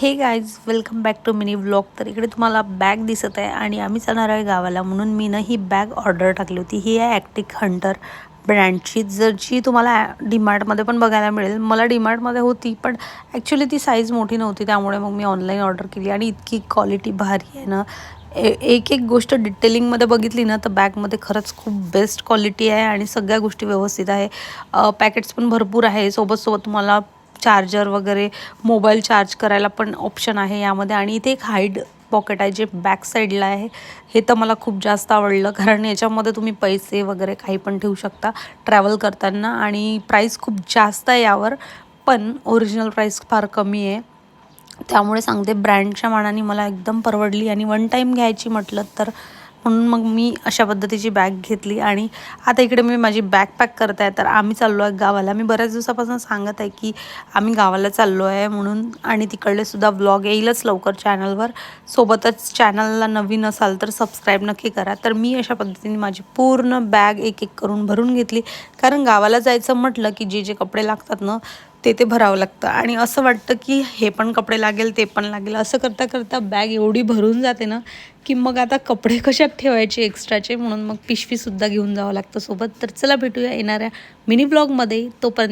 हे guys welcome back to mini vlog. तर इकडे तुम्हाला बॅग दिसत आहे आणि आम्ही जाणार आहे गावाला, म्हणून मी ना ही बॅग ऑर्डर टाकली होती। ही आहे ॲक्टिक हंटर ब्रँडची, जरची तुम्हाला डीमार्टमध्ये पण बघायला मिळेल। मला डीमार्टमध्ये होती पण ॲक्च्युली ती साईज मोठी नव्हती, त्यामुळे मग मी ऑनलाईन ऑर्डर केली आणि इतकी क्वालिटी भारी आहे ना। एक एक गोष्ट डिटेलिंगमध्ये बघितली ना तर बॅगमध्ये खरंच खूप बेस्ट क्वालिटी आहे आणि सगळ्या गोष्टी व्यवस्थित आहे। पॅकेट्स पण भरपूर आहे, सोबत तुम्हाला चार्जर वगैरे मोबाईल चार्ज करायला पण ऑप्शन आहे यामध्ये। आणि इथे एक हाईड पॉकेट आहे जे बॅक साईडला आहे। हे तर मला खूप जास्त आवडलं, कारण याच्यामध्ये तुम्ही पैसे वगैरे काही पण ठेवू शकता ट्रॅव्हल करताना। आणि प्राईस खूप जास्त आहे यावर, पण ओरिजिनल प्राईस फार कमी आहे, त्यामुळे सांगते ब्रँडच्या मानाने मला एकदम परवडली। आणि वन टाईम घ्यायची म्हटलं तर म्हणून मग मी अशा पद्धतीची बॅग घेतली। आणि आता इकडे मी माझी बॅग पॅक करत आहे, तर आम्ही चाललो आहे गावाला। मी बऱ्याच दिवसापासून सांगत आहे की आम्ही गावाला चाललो आहे म्हणून, आणि तिकडले सुद्धा व्लॉग येईलच लवकर चॅनलवर। सोबतच चॅनलला नवीन असाल तर सबस्क्राईब नक्की करा। तर मी अशा पद्धतीने माझी पूर्ण बॅग एक एक करून भरून घेतली, कारण गावाला जायचं म्हटलं की जे जे कपडे लागतात ना ते भरावं लागतं, आणि असं वाटतं की हे पण कपडे लागेल ते पण लागेल, असं करता करता बॅग एवढी भरून जाते ना की मग आता कपडे कशात ठेवायचे एक्स्ट्राचे, म्हणून मग पिशवीसुद्धा घेऊन जावं लागतं सोबत। तर चला भेटूया येणाऱ्या मिनी ब्लॉगमध्ये, तोपर्यंत